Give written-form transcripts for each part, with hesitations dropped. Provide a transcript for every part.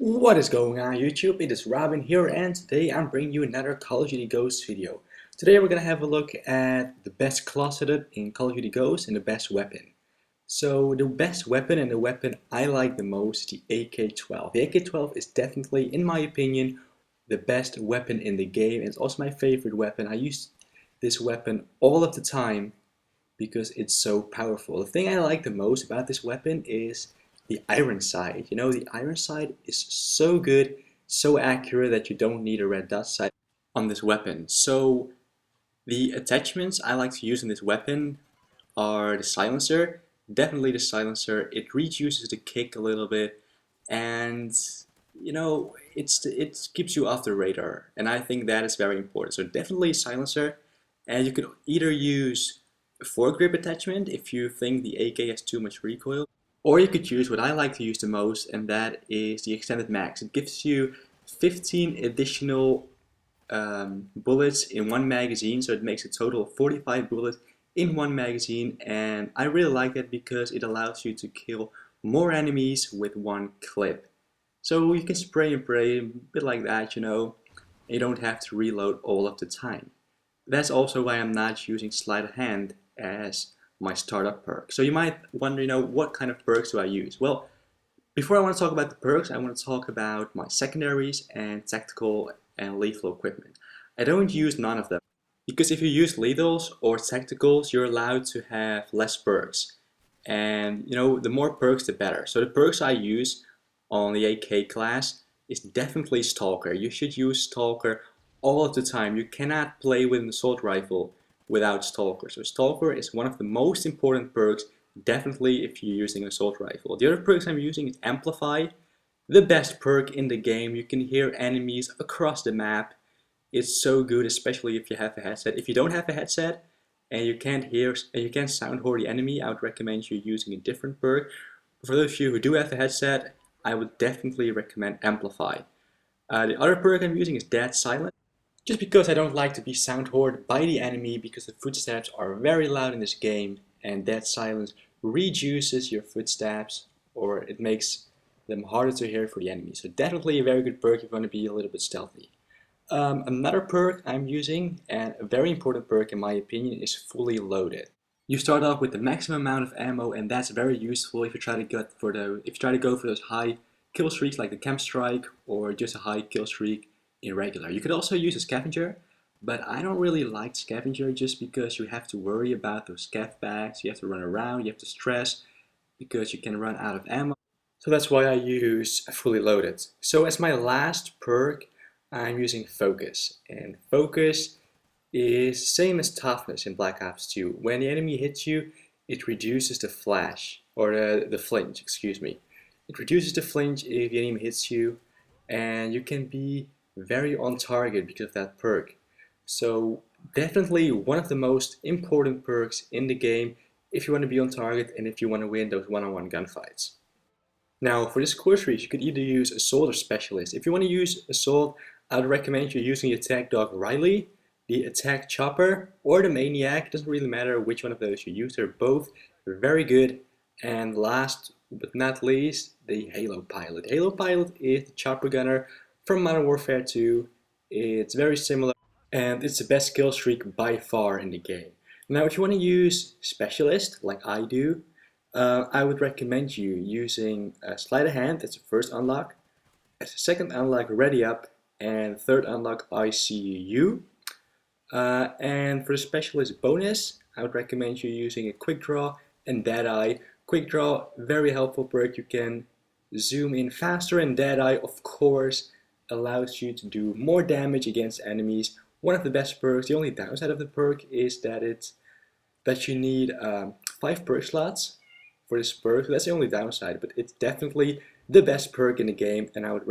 What is going on YouTube? It is Robin here, and today I'm bringing you another Call of Duty Ghosts video. Today we're gonna have a look at the best closeted in Call of Duty Ghosts and the best weapon. So the best weapon and the weapon I like the most is the AK-12. The AK-12 is definitely, in my opinion, the best weapon in the game. It's also my favorite weapon. I use this weapon all of the time because it's so powerful. The thing I like the most about this weapon is the iron sight. You know, the iron sight is so good, so accurate that you don't need a red dot sight on this weapon. So the attachments I like to use in this weapon are the silencer. Definitely the silencer. It reduces the kick a little bit, and you know, it keeps you off the radar, and I think that is very important. So definitely silencer, and you could either use a foregrip attachment if you think the AK has too much recoil, or you could use what I like to use the most, and that is the extended mags. It gives you 15 additional bullets in one magazine, so it makes a total of 45 bullets in one magazine, and I really like that because it allows you to kill more enemies with one clip. So you can spray and pray, a bit like that, you know, and you don't have to reload all of the time. That's also why I'm not using sleight of hand as my startup perk. So you might wonder, you know, what kind of perks do I use? Well, before I want to talk about the perks, I want to talk about my secondaries and tactical and lethal equipment. I don't use none of them because if you use lethals or tacticals, you're allowed to have less perks. And you know, the more perks, the better. So the perks I use on the AK class is definitely Stalker. You should use Stalker all of the time. You cannot play with an assault rifle without Stalker. So Stalker is one of the most important perks, definitely if you're using an assault rifle. The other perks I'm using is Amplify, the best perk in the game. You can hear enemies across the map. It's so good, especially if you have a headset. If you don't have a headset and you can't hear and you can't sound whore the enemy, I would recommend you using a different perk. For those of you who do have a headset, I would definitely recommend Amplify. The other perk I'm using is Dead Silent, just because I don't like to be sound whored by the enemy because the footsteps are very loud in this game, and Dead Silence reduces your footsteps, or it makes them harder to hear for the enemy. So definitely a very good perk if you want to be a little bit stealthy. Another perk I'm using, and a very important perk in my opinion, is Fully Loaded. You start off with the maximum amount of ammo, and that's very useful if you try to go for those high kill streaks like the Camp Strike, or just a high kill streak in regular. You could also use a scavenger, but I don't really like scavenger just because you have to worry about those scav bags. You have to run around, you have to stress because you can run out of ammo. So that's why I use Fully Loaded. So as my last perk, I'm using Focus, and Focus is same as Toughness in Black Ops 2. When the enemy hits you, it reduces the flash, or the flinch, excuse me. It reduces the flinch if the enemy hits you, and you can be very on target because of that perk. So definitely one of the most important perks in the game if you want to be on target and if you want to win those one-on-one gunfights. Now for this core streak, you could either use Assault or Specialist. If you want to use Assault, I would recommend you using the Attack Dog Riley, the Attack Chopper, or the Maniac. It doesn't really matter which one of those you use. They're both very good. And last but not least, the Halo Pilot. Halo Pilot is the chopper gunner from Modern Warfare 2. It's very similar, and it's the best kill streak by far in the game. Now if you want to use Specialist, like I do, I would recommend you using Sleight of Hand. That's the first unlock. As a second unlock, Ready Up, and third unlock, ICU. And for the Specialist bonus, I would recommend you using a Quick Draw and Deadeye. Quick Draw, very helpful perk. You can zoom in faster, and Deadeye, of course, allows you to do more damage against enemies. One of the best perks. The only downside of the perk is that you need 5 perk slots for this perk. So that's the only downside, but it's definitely the best perk in the game, and I would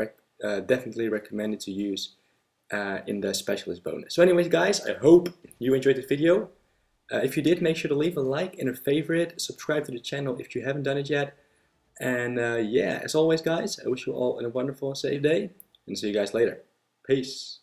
definitely recommend it to use in the Specialist bonus. So anyways guys, I hope you enjoyed the video. If you did, make sure to leave a like and a favorite, subscribe to the channel if you haven't done it yet. And yeah, as always guys, I wish you all a wonderful and safe day, and see you guys later. Peace.